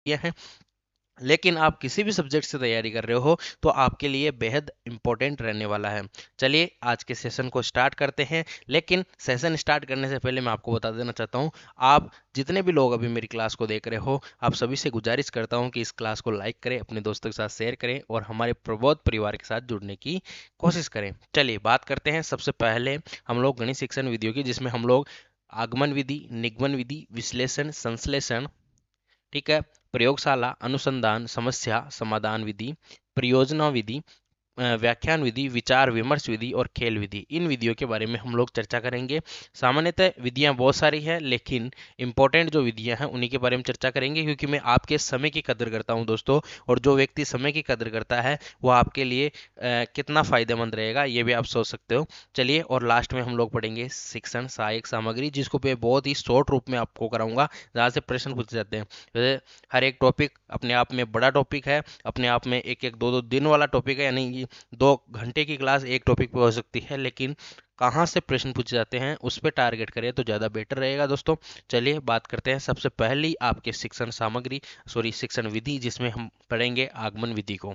हैं, लेकिन आप किसी भी सब्जेक्ट से तैयारी कर रहे हो तो आपके लिए बेहद इंपॉर्टेंट रहने वाला है। चलिए आज के सेशन को स्टार्ट करते हैं, लेकिन सेशन स्टार्ट करने से पहले मैं आपको बता देना चाहता हूँ, आप जितने भी लोग अभी मेरी क्लास को देख रहे हो, आप सभी से गुजारिश करता हूँ कि इस क्लास को लाइक करें, अपने दोस्तों के साथ शेयर करें और हमारे प्रबोध परिवार के साथ जुड़ने की कोशिश करें। चलिए बात करते हैं सबसे पहले हम लोग गणित शिक्षण विधियों की, जिसमें हम लोग आगमन विधि, निगमन विधि, विश्लेषण, संश्लेषण, ठीक है, प्रयोगशाला, अनुसंधान, समस्या समाधान विधि, परियोजना विधि, व्याख्यान विधि, विचार विमर्श विधि और खेल विधि, इन विधियों के बारे में हम लोग चर्चा करेंगे। सामान्यतः विधियां बहुत सारी हैं, लेकिन इंपॉर्टेंट जो विधियां हैं उन्हीं के बारे में चर्चा करेंगे, क्योंकि मैं आपके समय की कदर करता हूं दोस्तों, और जो व्यक्ति समय की कदर करता है वो आपके लिए कितना फायदेमंद रहेगा ये भी आप सोच सकते हो। चलिए, और लास्ट में हम लोग पढ़ेंगे शिक्षण सहायक सामग्री, जिसको मैं बहुत ही शॉर्ट रूप में आपको कराऊंगा, जहाँ से प्रश्न पूछे जाते हैं। वैसे हर एक टॉपिक अपने आप में बड़ा टॉपिक है, अपने आप में एक एक दो दो दिन वाला टॉपिक है, यानी 2 घंटे की क्लास एक टॉपिक पे हो सकती है, लेकिन कहाँ से प्रश्न पूछे जाते हैं उस पर टारगेट करें तो ज़्यादा बेटर रहेगा दोस्तों। चलिए बात करते हैं सबसे पहली आपके शिक्षण सामग्री, सॉरी शिक्षण विधि, जिसमें हम पढ़ेंगे आगमन विधि को।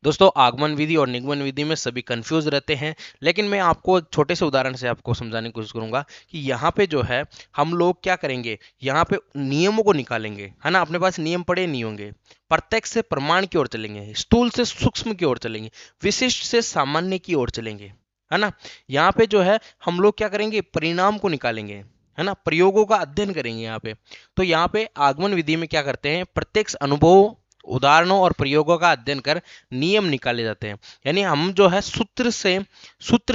दोस्तों आगमन विधि और निगमन विधि में सभी कंफ्यूज रहते हैं, लेकिन मैं आपको एक छोटे से उदाहरण से आपको समझाने की कोशिश करूंगा कि यहाँ पे जो है हम लोग क्या करेंगे, यहाँ पे नियमों को निकालेंगे, है ना। अपने पास नियम पड़े नहीं होंगे, प्रत्यक्ष से प्रमाण की ओर चलेंगे, स्थूल से सूक्ष्म की ओर चलेंगे, विशिष्ट से सामान्य की ओर चलेंगे, है ना। यहाँ पे जो है हम लोग क्या करेंगे, परिणाम को निकालेंगे, है ना, प्रयोगों का अध्ययन करेंगे यहाँ पे। तो यहाँ पे आगमन विधि में क्या करते हैं, प्रत्यक्ष अनुभव, उदाहरणों और प्रयोगों का अध्ययन कर नियम निकाले जाते हैं। यानी हम जो है सूत्र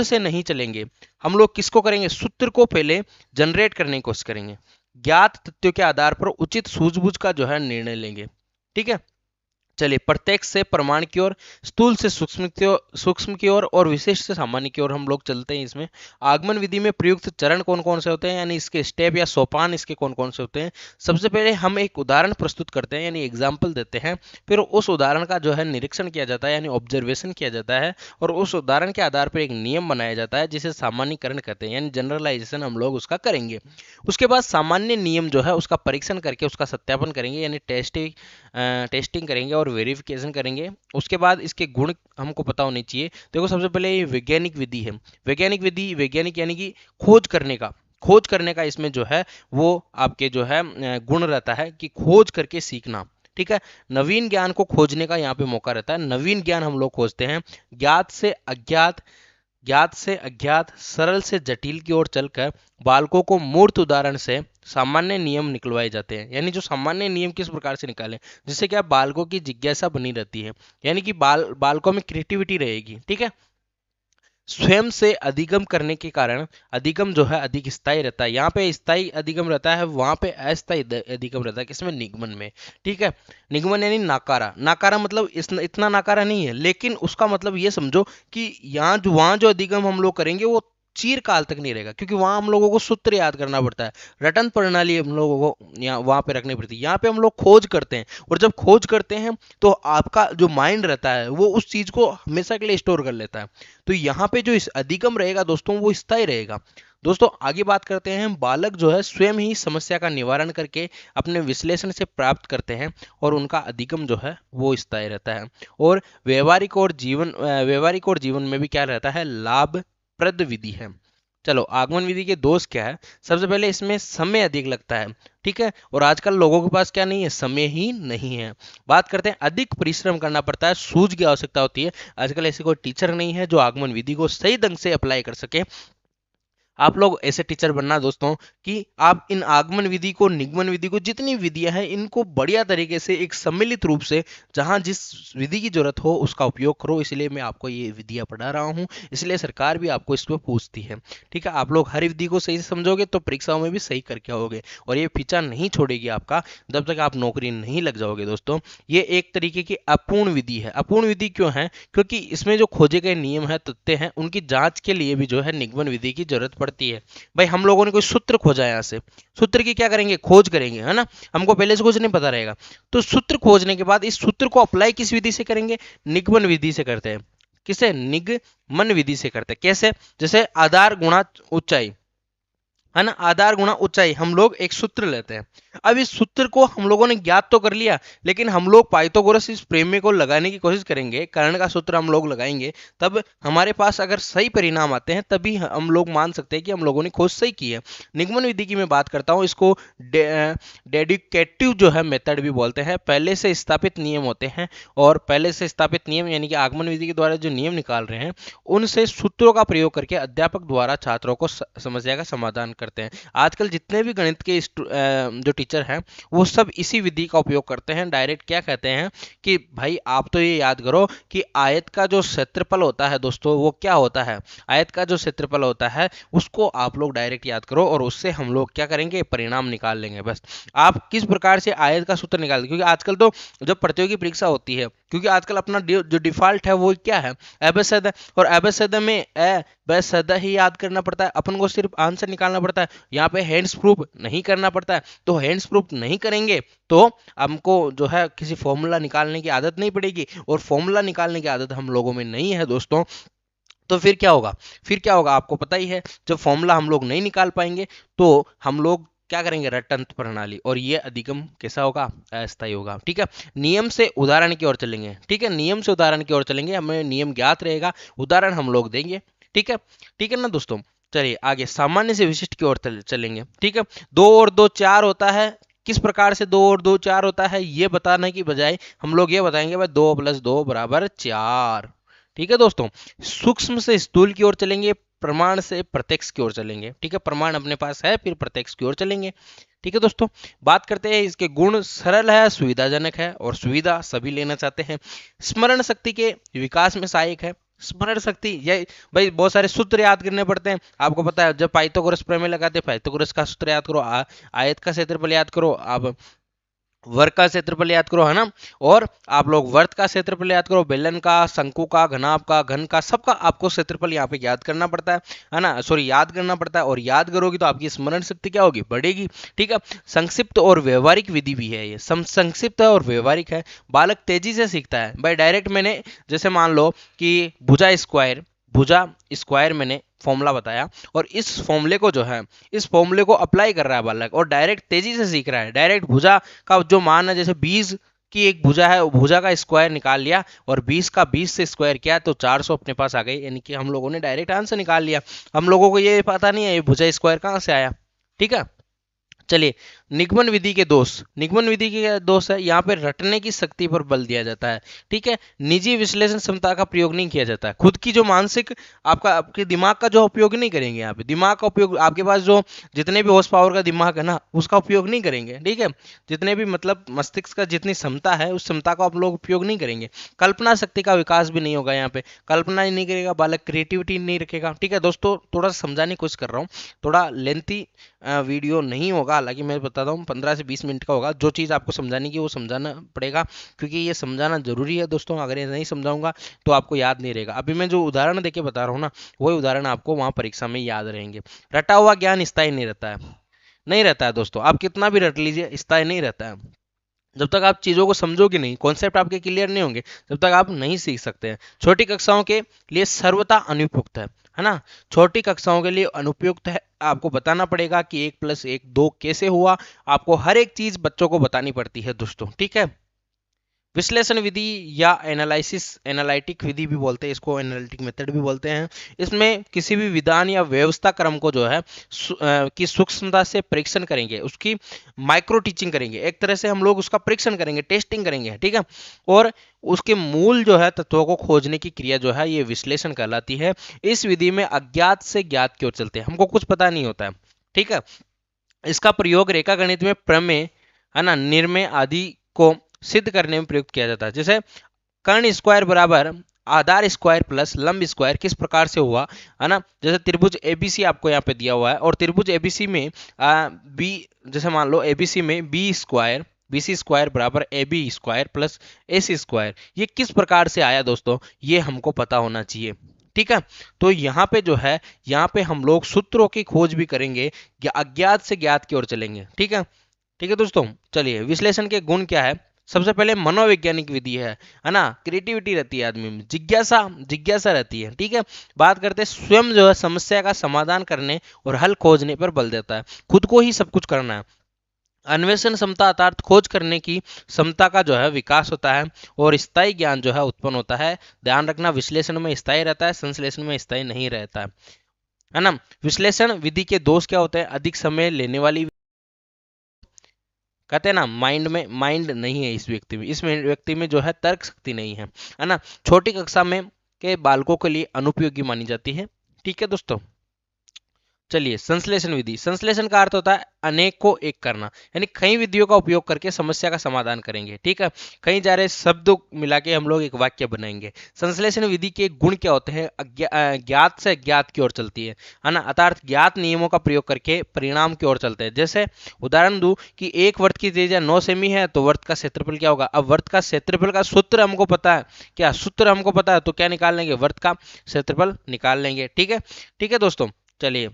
से नहीं चलेंगे, हम लोग किसको करेंगे, सूत्र को पहले जनरेट करने की कोशिश करेंगे, ज्ञात तथ्यों के आधार पर उचित सूझबूझ का जो है निर्णय लेंगे। ठीक है, चलिए प्रत्यक्ष से प्रमाण की ओर, स्थूल से सूक्ष्म की ओर और विशिष्ट से सामान्य की ओर हम लोग चलते हैं। इसमें आगमन विधि में प्रयुक्त चरण कौन कौन से होते हैं, यानी इसके स्टेप या सोपान इसके कौन कौन से होते हैं। सबसे पहले हम एक उदाहरण प्रस्तुत करते हैं, यानी एग्जाम्पल देते हैं, फिर उस उदाहरण का जो है निरीक्षण किया जाता है, यानी ऑब्जर्वेशन किया जाता है, और उस उदाहरण के आधार पर एक नियम बनाया जाता है जिसे सामान्यकरण कहते हैं, यानी जनरलाइजेशन हम लोग उसका करेंगे। उसके बाद सामान्य नियम जो है उसका परीक्षण करके उसका सत्यापन करेंगे, यानी टेस्टिंग करेंगे और वेरिफिकेशन करेंगे। उसके बाद इसके गुण हमको पता होने चाहिए। देखो सबसे पहले ये वैज्ञानिक विधि है। वैज्ञानिक विधि, वैज्ञानिक यानी कि खोज करने का इसमें जो है वो आपके जो है गुण रहता है कि खोज करके सीखना। ठीक है, नवीन ज्ञान को खोजने का यहाँ पे मौका रहता है, नवीन ज्ञान हम लोग खोजते हैं, ज्ञात से अज्ञात, सरल से जटिल की ओर चलकर बालकों को मूर्त उदाहरण से सामान्य नियम निकलवाए जाते हैं। यानी जो सामान्य नियम किस प्रकार से निकालें, जिससे क्या बालकों की जिज्ञासा बनी रहती है, यानी कि बालकों में क्रिएटिविटी रहेगी। ठीक है, स्वयं से अधिगम करने के कारण अधिगम जो है अधिक स्थायी रहता है। यहाँ पे स्थायी अधिगम रहता है, वहां पे अस्थायी अधिगम रहता है, किसमें, निगमन में। ठीक है, निगमन यानी नाकारा, नाकारा मतलब इतना नाकारा नहीं है, लेकिन उसका मतलब ये समझो कि वहां जो अधिगम हम लोग करेंगे वो चीरकाल तक नहीं रहेगा, क्योंकि वहां हम लोगों को सूत्र याद करना पड़ता है, रटन प्रणाली हम लोगों को यहाँ वहां पे रखनी पड़ती है। यहाँ पे हम लोग खोज करते हैं, और जब खोज करते हैं तो आपका जो माइंड रहता है वो उस चीज को हमेशा के लिए स्टोर कर लेता है। तो यहाँ पे जो इस अधिगम रहेगा दोस्तों वो स्थायी रहेगा। दोस्तों आगे बात करते हैं, बालक जो है स्वयं ही समस्या का निवारण करके अपने विश्लेषण से प्राप्त करते हैं, और उनका अधिगम जो है वो स्थायी रहता है। और व्यवहारिक और जीवन में भी क्या रहता है, लाभप्रद विधि है। चलो आगमन विधि के दोष क्या है, सबसे पहले इसमें समय अधिक लगता है। ठीक है, और आजकल लोगों के पास क्या नहीं है, समय ही नहीं है। बात करते हैं, अधिक परिश्रम करना पड़ता है, सूझ की आवश्यकता होती है। आजकल ऐसे कोई टीचर नहीं है जो आगमन विधि को सही ढंग से अप्लाई कर सके। आप लोग ऐसे टीचर बनना दोस्तों कि आप इन आगमन विधि को, निगमन विधि को, जितनी विधियां हैं इनको बढ़िया तरीके से एक सम्मिलित रूप से जहां जिस विधि की जरूरत हो उसका उपयोग करो। इसलिए मैं आपको ये विधियां पढ़ा रहा हूं, इसलिए सरकार भी आपको इस पर पूछती है। ठीक है, आप लोग हर विधि को सही से समझोगे तो परीक्षाओं में भी सही करके आओगे, और ये पीछा नहीं छोड़ेगी आपका जब तक आप नौकरी नहीं लग जाओगे। दोस्तों ये एक तरीके की अपूर्ण विधि है। अपूर्ण विधि क्यों है, क्योंकि इसमें जो खोजे गए नियम है, तथ्य हैं, उनकी जांच के लिए भी जो है निगमन विधि की जरूरत पड़ती है। भाई हम लोगों ने कोई सूत्र खोजा है, यहाँ से सूत्र की क्या करेंगे, खोज करेंगे, है ना। हमको पहले से कुछ नहीं पता रहेगा, तो सूत्र खोजने के बाद इस सूत्र को अप्लाई किस विधि से करेंगे, निगमन विधि से करते हैं। किसे, निगमन विधि से करते हैं। कैसे, जैसे आधार गुणा ऊंचाई, है ना, आधार गुणा ऊंचाई हम लोग एक सूत्र लेते हैं। अब इस सूत्र को हम लोगों ने ज्ञात तो कर लिया, लेकिन हम लोग पाइथागोरस इस प्रमेय को लगाने की कोशिश करेंगे, कर्ण का सूत्र हम लोग लगाएंगे, तब हमारे पास अगर सही परिणाम आते हैं तभी हम लोग मान सकते हैं कि हम लोगों ने खोज सही की है। निगमन विधि की मैं बात करता हूँ, इसको डेडिकेटिव जो है मेथड भी बोलते हैं। पहले से स्थापित नियम होते हैं, और पहले से स्थापित नियम यानी कि आगमन विधि के द्वारा जो नियम निकाल रहे हैं उनसे सूत्रों का प्रयोग करके अध्यापक द्वारा छात्रों को समस्या का समाधान करते हैं। आजकल जितने भी गणित के जो टीचर हैं वो सब इसी विधि का उपयोग करते हैं। डायरेक्ट क्या कहते हैं कि भाई आप तो ये याद करो कि आयत का जो क्षेत्रफल होता है दोस्तों वो क्या होता है, आयत का जो क्षेत्रफल होता है उसको आप लोग डायरेक्ट याद करो और उससे हम लोग क्या करेंगे, परिणाम निकाल लेंगे। बस आप किस प्रकार से आयत का सूत्र निकाल, क्योंकि आजकल तो जब प्रतियोगी परीक्षा होती है, क्योंकि आजकल अपना जो डिफॉल्ट है वो क्या है, एबेसद, और एबेसद में ए बस सदा ही याद करना पड़ता है, अपन को सिर्फ आंसर निकालना पड़ता है, यहाँ पे हैंड्स प्रूफ नहीं करना पड़ता है। तो हैंड्स प्रूफ नहीं करेंगे तो हमको जो है किसी फॉर्मूला निकालने की आदत नहीं पड़ेगी, और फॉर्मूला निकालने की आदत हम लोगों में नहीं है दोस्तों। तो फिर क्या होगा, फिर क्या होगा आपको पता ही है, जब फॉर्मूला हम लोग नहीं निकाल पाएंगे तो हम लोग क्या करेंगे, रटंत प्रणाली, और ये अधिगम कैसा होगा, अस्थायी होगा। ठीक है, नियम से उदाहरण की ओर चलेंगे। ठीक है, नियम से उदाहरण की ओर चलेंगे, हमें नियम ज्ञात रहेगा, उदाहरण हम लोग देंगे। ठीक है, ठीक है ना दोस्तों। चलिए आगे सामान्य से विशिष्ट की ओर चलेंगे। ठीक है, 2 और 2 4 होता है, किस प्रकार से 2 और 2 4 होता है ये बताने की बजाय हम लोग ये बताएंगे भाई 2 + 2 = 4। ठीक है दोस्तों, सूक्ष्म से स्थूल की ओर चलेंगे, प्रमाण से प्रत्यक्ष की ओर चलेंगे। ठीक है, प्रमाण अपने पास है, फिर प्रत्यक्ष की ओर चलेंगे। ठीक है दोस्तों, बात करते हैं इसके गुण। सरल है, सुविधाजनक है, और सुविधा सभी लेना चाहते हैं। स्मरण शक्ति के विकास में सहायक है। स्मरण शक्ति, ये भाई बहुत सारे सूत्र याद करने पड़ते हैं, आपको पता है। जब पाइथागोरस प्रमेय लगाते हैं, पाइथागोरस का सूत्र याद करो, आयत का क्षेत्रफल याद करो, आप वर्ग का क्षेत्रफल याद करो, है ना, और आप लोग वर्त का क्षेत्रफल याद करो, बेलन का, शंकु का, घनाभ का, घन का, सबका आपको क्षेत्रफल यहाँ पे याद करना पड़ता है ना, सॉरी याद करना पड़ता है। और याद करोगी तो आपकी स्मरण शक्ति क्या होगी, बढ़ेगी। ठीक है, संक्षिप्त और व्यवहारिक विधि भी है ये, संक्षिप्त है और व्यवहारिक है। बालक तेजी से सीखता है भाई। डायरेक्ट मैंने जैसे मान लो कि भुजा स्क्वायर मैंने फॉर्मूला बताया, और इस फॉर्मूले को जो है, इस फॉर्मूले को अप्लाई कर रहा है बालक, और डायरेक्ट तेजी से सीख रहा है। डायरेक्ट भुजा का जो मान है, जैसे 20 की एक भुजा है, भुजा का स्क्वायर निकाल लिया, और 20 का 20 से स्क्वायर किया तो 400 अपने पास आ गई, यानी कि हम लोगों ने डायरेक्ट आंसर निकाल लिया। हम लोगों को ये पता नहीं है ये भुजा स्क्वायर कहाँ से आया। ठीक है, चलिए निगमन विधि के दोष। निगमन विधि के दोष है, यहाँ पे रटने की शक्ति पर बल दिया जाता है। ठीक है, निजी विश्लेषण क्षमता का प्रयोग नहीं किया जाता है। खुद की जो मानसिक आपके दिमाग का जो उपयोग नहीं करेंगे, यहाँ पे दिमाग का उपयोग, आपके पास जो जितने भी हॉर्स पावर का दिमाग है ना उसका उपयोग नहीं करेंगे। ठीक है, जितने भी मतलब मस्तिष्क का जितनी क्षमता है उस क्षमता का आप लोग उपयोग नहीं करेंगे। कल्पना शक्ति का विकास भी नहीं होगा, यहाँ पे कल्पना ही नहीं करेगा बालक, क्रिएटिविटी नहीं रखेगा। ठीक है दोस्तों, थोड़ा समझाने की कोशिश कर रहा हूँ, थोड़ा लेंथी वीडियो नहीं होगा, हालांकि मैं बताता हूँ 15 से 20 मिनट का होगा। जो चीज़ आपको समझाने की वो समझाना पड़ेगा, क्योंकि ये समझाना जरूरी है दोस्तों। अगर ये नहीं समझाऊंगा तो आपको याद नहीं रहेगा। अभी मैं जो उदाहरण देके बता रहा हूँ ना, वही उदाहरण आपको वहाँ परीक्षा में याद रहेंगे। रटा हुआ ज्ञान स्थायी नहीं रहता है, नहीं रहता है दोस्तों। आप कितना भी रट लीजिए, स्थायी नहीं रहता है। जब तक आप चीज़ों को समझोगे नहीं, कॉन्सेप्ट आपके क्लियर नहीं होंगे, जब तक आप नहीं सीख सकते हैं। छोटी कक्षाओं के लिए सर्वथा अनुपयुक्त है ना, छोटी कक्षाओं के लिए अनुपयुक्त है। आपको बताना पड़ेगा कि 1 + 1 2 कैसे हुआ, आपको हर एक चीज बच्चों को बतानी पड़ती है दोस्तों। ठीक है, विश्लेषण विधि या एनालिटिक विधि भी बोलते हैं इसको, एनालिटिक मेथड भी बोलते हैं। इसमें किसी भी विधान या व्यवस्था क्रम को जो है की सूक्ष्मता से परीक्षण करेंगे, उसकी माइक्रो टीचिंग करेंगे, एक तरह से हम लोग उसका परीक्षण करेंगे, टेस्टिंग करेंगे। ठीक है, और उसके मूल जो है तत्वों को खोजने की क्रिया जो है ये विश्लेषण कहलाती है। इस विधि में अज्ञात से ज्ञात की ओर चलते हैं, हमको कुछ पता नहीं होता है। ठीक है, इसका प्रयोग रेखा गणित में प्रमेय, है ना, निर्मेय आदि को सिद्ध करने में प्रयुक्त किया जाता है। जैसे कर्ण स्क्वायर बराबर आधार स्क्वायर प्लस लंब स्क्वायर किस प्रकार से हुआ, है ना। जैसे त्रिभुज एबीसी आपको यहाँ पे दिया हुआ है, और त्रिभुज एबीसी में बी, जैसे मान लो एबीसी में बीसी स्क्वायर बराबर A B square plus AC square, ये किस प्रकार से आया दोस्तों, ये हमको पता होना चाहिए। ठीक है, तो यहाँ पे जो है, यहाँ पे हम लोग सूत्रों की खोज भी करेंगे, या अज्ञात से ज्ञात की ओर चलेंगे। ठीक है, ठीक है दोस्तों। चलिए विश्लेषण के गुण क्या है, सबसे पहले मनोवैज्ञानिक विधि है ना, क्रिएटिविटी रहती है आदमी में, जिज्ञासा रहती है। ठीक है, बात करते हैं स्वयं जो है समस्या का समाधान करने और हल खोजने पर बल देता है, खुद को ही सब कुछ करना है। अन्वेषण क्षमता अर्थात खोज करने की क्षमता का जो है विकास होता है और स्थायी ज्ञान जो है उत्पन्न होता है। ध्यान रखना, विश्लेषण में स्थायी रहता है, संश्लेषण में स्थायी नहीं रहता है ना। विश्लेषण विधि के दोष क्या होते हैं? अधिक समय लेने वाली, कहते हैं ना माइंड नहीं है इस व्यक्ति में जो है तर्क शक्ति नहीं है ना। छोटी कक्षा में के बालकों के लिए अनुपयोगी मानी जाती है। ठीक है दोस्तों, चलिए संश्लेषण विधि। संश्लेषण का अर्थ होता है अनेक को एक करना, यानी कई विधियों का उपयोग करके समस्या का समाधान करेंगे। ठीक है, कई सारे शब्द मिला के हम लोग एक वाक्य बनाएंगे। संश्लेषण विधि के गुण क्या होते हैं? ज्ञात से अज्ञात की ओर चलती है ना, अर्थात ज्ञात नियमों का प्रयोग करके परिणाम की ओर चलते हैं। जैसे उदाहरण दूं कि एक वृत्त की त्रिज्या 9 सेमी है, तो वृत्त का क्षेत्रफल क्या होगा? अब वृत्त का क्षेत्रफल का सूत्र हमको पता है, क्या सूत्र हमको पता है, तो क्या निकाल लेंगे? वृत्त का क्षेत्रफल निकाल लेंगे। ठीक है दोस्तों, चलिए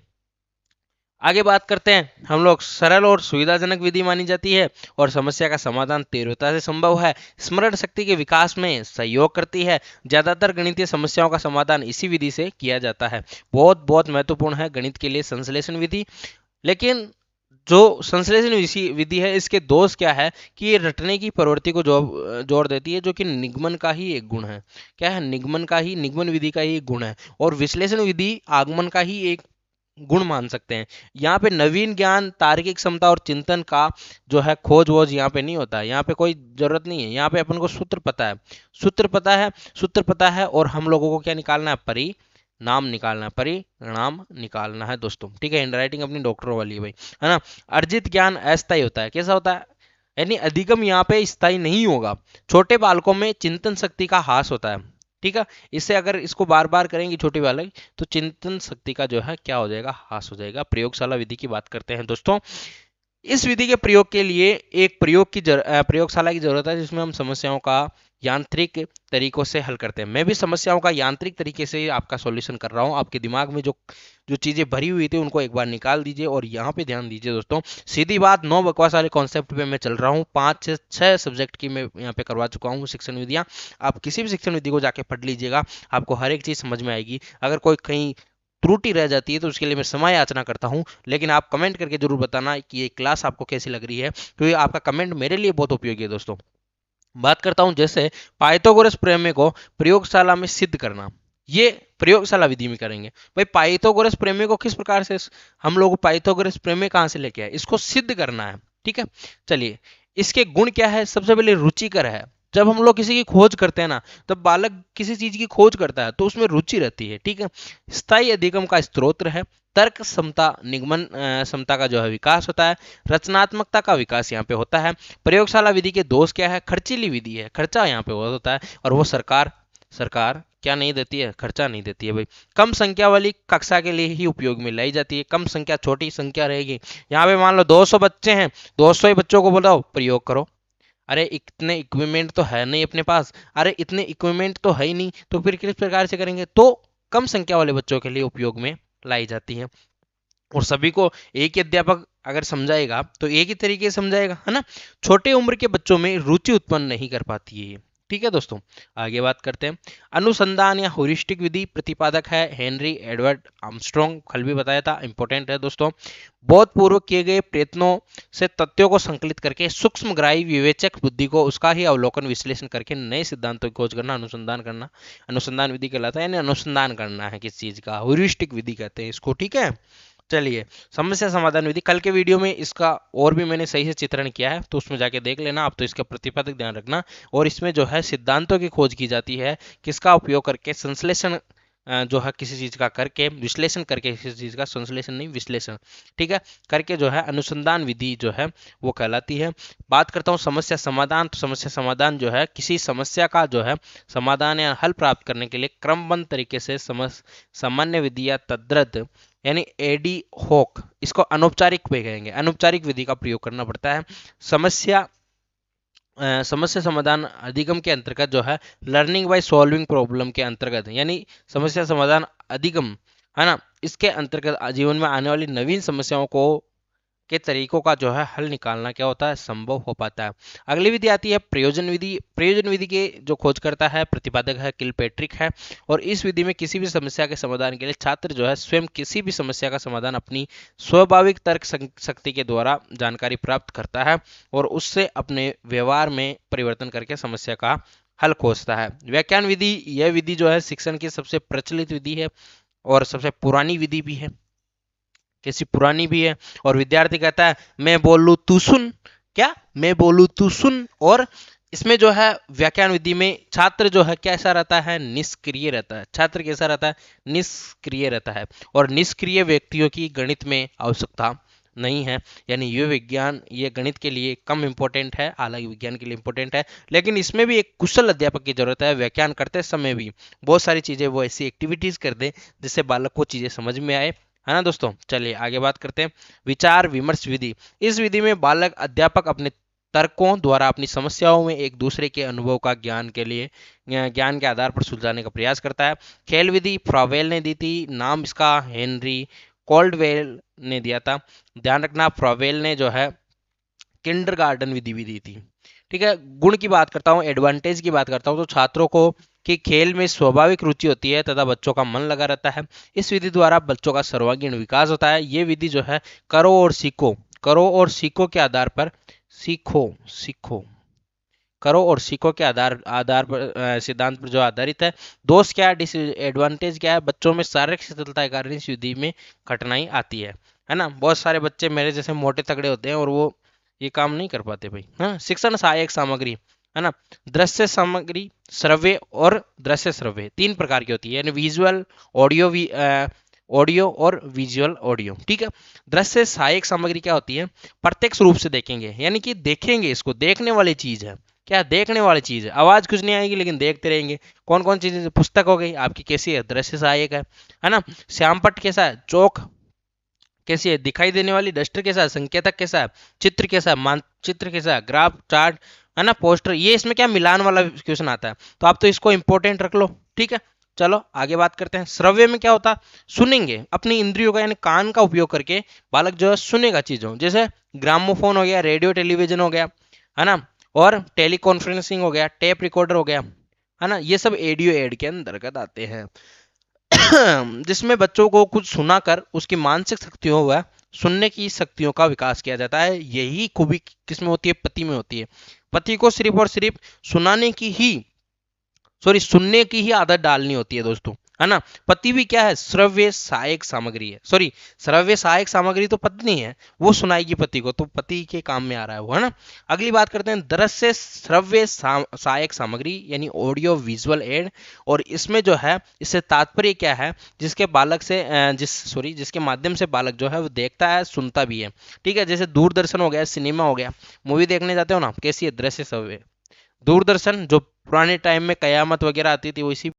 आगे बात करते हैं। हम लोग सरल और सुविधाजनक विधि मानी जाती है और समस्या का समाधान तीव्रता से संभव है, स्मरण शक्ति के विकास में सहयोग करती है। ज्यादातर गणितीय समस्याओं का समाधान इसी विधि से किया जाता है। बहुत बहुत महत्वपूर्ण है गणित के लिए संश्लेषण विधि। लेकिन जो संश्लेषण विधि है, इसके दोष क्या है कि ये रटने की प्रवृत्ति को जोड़ देती है, जो कि निगमन का ही एक गुण है। क्या है? निगमन विधि का ही एक गुण है। और विश्लेषण विधि आगमन का ही एक गुण मान सकते हैं। यहाँ पे नवीन ज्ञान, तार्किक क्षमता और चिंतन का जो है खोज वोज यहाँ पे नहीं होता है, यहाँ पे कोई जरूरत नहीं है। यहाँ पे अपन को सूत्र पता है और हम लोगों को क्या निकालना है? परिणाम निकालना है दोस्तों। ठीक है, हैंडराइटिंग अपनी डॉक्टरों वाली है भाई, है ना। अर्जित ज्ञान अस्थायी होता है। कैसा होता है? यानी अधिगम यहाँ पे स्थायी नहीं होगा। छोटे बालकों में चिंतन शक्ति का ह्रास होता है। ठीक है, इससे अगर इसको बार बार करेंगे छोटे बालक, तो चिंतन शक्ति का जो है क्या हो जाएगा? ह्रास हो जाएगा। प्रयोगशाला विधि की बात करते हैं दोस्तों। इस विधि के प्रयोग के लिए एक प्रयोगशाला की जरूरत है, जिसमें हम समस्याओं का यांत्रिक तरीकों से हल करते हैं। मैं भी समस्याओं का यांत्रिक तरीके से आपका सॉल्यूशन कर रहा हूं। आपके दिमाग में जो जो चीजें भरी हुई थी उनको एक बार निकाल दीजिए और यहाँ पे ध्यान दीजिए दोस्तों। सीधी बात, 9 बकवास वाले कॉन्सेप्ट पे मैं चल रहा हूँ। 5 से 6 सब्जेक्ट की मैं यहाँ पे करवा चुका हूँ शिक्षण विधियाँ। आप किसी भी शिक्षण विधि को जाके पढ़ लीजिएगा, आपको हर एक चीज समझ में आएगी। अगर कोई कहीं त्रुटि रह जाती है तो उसके लिए मैं समय याचना करता हूं, लेकिन आप कमेंट करके जरूर बताना कि ये क्लास आपको कैसी लग रही है, क्योंकि आपका कमेंट मेरे लिए बहुत उपयोगी है दोस्तों। बात करता हूं जैसे पाइथागोरस प्रमेय को प्रयोगशाला में सिद्ध करना। ये प्रयोगशाला विधि में करेंगे भाई। पाइथागोरस प्रमेय को किस प्रकार से हम लोग पाइथागोरस प्रमेय कहां से लेके आए? इसको सिद्ध करना है। ठीक है, चलिए इसके गुण क्या है? सबसे पहले रुचिकर है। जब हम लोग किसी की खोज करते हैं ना, तब बालक किसी चीज की खोज करता है तो उसमें रुचि रहती है। ठीक है, स्थायी अधिगम का स्त्रोत है। तर्क क्षमता, निगमन क्षमता का जो है विकास होता है। रचनात्मकता का विकास यहाँ पे होता है। प्रयोगशाला विधि के दोष क्या है? खर्चीली विधि है, खर्चा यहाँ पे बहुत होता है, और वो सरकार क्या नहीं देती है? खर्चा नहीं देती है भाई। कम संख्या वाली कक्षा के लिए ही उपयोग में लाई जाती है। कम संख्या, छोटी संख्या रहेगी। यहाँ पे मान लो 200 बच्चे हैं, 200 ही बच्चों को बताओ प्रयोग करो। अरे इतने इक्विपमेंट तो है नहीं अपने पास, अरे इतने इक्विपमेंट तो है ही नहीं, तो फिर किस प्रकार से करेंगे? तो कम संख्या वाले बच्चों के लिए उपयोग में लाई जाती है। और सभी को एक ही अध्यापक अगर समझाएगा तो एक ही तरीके से समझाएगा, है ना। छोटे उम्र के बच्चों में रुचि उत्पन्न नहीं कर पाती है। ठीक है दोस्तों, आगे बात करते हैं। अनुसंधान या ह्यूरिस्टिक विधि प्रतिपादक है हेनरी एडवर्ड आर्मस्ट्रॉन्ग। कल भी बताया था, इंपॉर्टेंट है दोस्तों। बहुत पूर्व किए गए प्रयत्नों से तथ्यों को संकलित करके सूक्ष्मग्राही विवेचक बुद्धि को उसका ही अवलोकन विश्लेषण करके नए सिद्धांतों की खोज करना अनुसंधान विधि कहलाता है। यानी अनुसंधान करना है किस चीज का, ह्यूरिस्टिक विधि कहते हैं इसको। ठीक है, चलिए समस्या समाधान विधि। कल के वीडियो में इसका और भी मैंने सही से चित्रण किया है, तो उसमें जाके देख लेना। आप तो इसका प्रतिपादक ध्यान रखना। और इसमें जो है सिद्धांतों की खोज की जाती है, किसका उपयोग करके? संश्लेषण जो है किसी चीज का करके, विश्लेषण करके किसी चीज का, संश्लेषण नहीं विश्लेषण, ठीक है, करके जो है अनुसंधान विधि जो है वो कहलाती है। बात करता हूँ समस्या समाधान। तो समस्या समाधान जो है किसी समस्या का जो है समाधान या हल प्राप्त करने के लिए क्रमबद्ध तरीके से सामान्य विधि या तद्रद, यानी एडी होक, इसको अनौपचारिक पे कहेंगे, अनौपचारिक विधि का प्रयोग करना पड़ता है। समस्या समाधान अधिगम के अंतर्गत जो है लर्निंग बाय सॉल्विंग प्रॉब्लम के अंतर्गत, यानी समस्या समाधान अधिगम, है ना, इसके अंतर्गत जीवन में आने वाली नवीन समस्याओं को के तरीकों का जो है हल निकालना क्या होता है, संभव हो पाता है। अगली विधि आती है प्रयोजन विधि। प्रयोजन विधि के जो खोज करता है प्रतिपादक है किलपेट्रिक है, और इस विधि में किसी भी समस्या के समाधान के लिए छात्र जो है स्वयं किसी भी समस्या का समाधान अपनी स्वाभाविक तर्क शक्ति के द्वारा जानकारी प्राप्त करता है और उससे अपने व्यवहार में परिवर्तन करके समस्या का हल खोजता है। व्याख्यान विधि, यह विधि जो है शिक्षण की सबसे प्रचलित विधि है और सबसे पुरानी विधि भी है, कैसी पुरानी भी है। और विद्यार्थी कहता है मैं बोलूं तू सुन, क्या मैं बोलूं तू सुन। और इसमें जो है व्याख्यान विधि में छात्र जो है कैसा रहता है, निष्क्रिय रहता है। छात्र कैसा रहता है, निष्क्रिय रहता है। और निष्क्रिय व्यक्तियों की गणित में आवश्यकता नहीं है, यानी ये गणित के लिए कम इंपॉर्टेंट है, हालांकि विज्ञान के लिए इंपॉर्टेंट है। लेकिन इसमें भी एक कुशल अध्यापक की जरूरत है। व्याख्यान करते समय भी बहुत सारी चीजें वो ऐसी एक्टिविटीज कर दे जिससे बालक को चीजें समझ में आए, है ना दोस्तों। चलिए आगे बात करते हैं विचार विमर्श विधि। इस विधि में बालक अध्यापक अपने तर्कों द्वारा अपनी समस्याओं में एक दूसरे के अनुभव का ज्ञान के आधार पर सुलझाने का प्रयास करता है। खेल विधि फ्रावेल ने दी थी, नाम इसका हेनरी कॉल्डवेल ने दिया था। ध्यान रखना फ्रावेल ने जो है किंडरगार्टन विधि भी दी थी। ठीक है, गुण की बात करता हूँ, एडवांटेज की बात करता हूँ, तो छात्रों को कि खेल में स्वाभाविक रुचि होती है तथा बच्चों का मन लगा रहता है। इस विधि द्वारा बच्चों का सर्वांगीण विकास होता है। ये विधि जो है करो और सीखो के आधार पर सीखो करो और सीखो के आधार आधार पर सिद्धांत पर जो आधारित है। दोष क्या है, डिसएडवांटेज क्या है, बच्चों में शारीरिक शिथिलता के कारण इस विधि में कठिनाई आती है ना। बहुत सारे बच्चे मेरे जैसे मोटे तगड़े होते हैं और वो ये काम नहीं कर पाते भाई। हाँ, शिक्षण सहायक सामग्री, है ना। दृश्य सामग्री, श्रव्य और दृश्य श्रव्य तीन प्रकार की होती है, यानी विजुअल ऑडियो ऑडियो और विजुअल ऑडियो। ठीक है, दृश्य सहायक सामग्री क्या होती है, प्रत्यक्ष रूप से देखेंगे, यानी कि देखेंगे, इसको देखने वाली चीज है। क्या देखने वाली चीज है, आवाज कुछ नहीं आएगी लेकिन देखते रहेंगे। कौन कौन चीजें, पुस्तक हो गई आपकी कैसी है, दृश्य सहायक है ना। श्यामपट्ट कैसा है, चौक कैसी है, दिखाई देने वाली। डस्टर कैसा है, संकेतक कैसा है। चित्र कैसा है, मानचित्र कैसा है। ग्राफ चार्ट, है ना। पोस्टर, ये इसमें क्या मिलान वाला क्वेश्चन आता है, तो आप तो इसको इंपॉर्टेंट रख लो। ठीक है, चलो आगे बात करते हैं। श्रव्य में क्या होता है, सुनेंगे, अपनी इंद्रियों का यानी कान का उपयोग करके बालक जो है सुनेगा चीजों, जैसे ग्रामोफोन हो गया, रेडियो टेलीविजन हो गया, है ना। और टेलीकॉन्फ्रेंसिंग हो गया, टेप रिकॉर्डर हो गया, है ना। ये सब एडियो एड के अंतर्गत आते हैं। जिसमें बच्चों को कुछ सुनाकर उसकी मानसिक शक्तियों व सुनने की शक्तियों का विकास किया जाता है। यही खूबी किसमें होती है, पति में होती है। पति को सिर्फ और सिर्फ सुनने की ही आदत डालनी होती है दोस्तों, है ना। पति भी क्या है, श्रव्य सहायक सामग्री है। श्रव्य सहायक सामग्री तो पत्नी है, वो सुनाएगी पति को, तो पति के काम में आ रहा है वो, है ना। अगली बात करते हैं दृश्य श्रव्य सहायक सामग्री यानी ऑडियो विजुअल एड। और इसमें जो है, इससे तात्पर्य क्या है, जिसके माध्यम से बालक जो है वो देखता है, सुनता भी है। ठीक है, जैसे दूरदर्शन हो गया, सिनेमा हो गया, मूवी देखने जाते हो ना, कैसी है, दृश्य श्रव्य। दूरदर्शन जो पुराने टाइम में कयामत वगैरह आती थी, वो इसी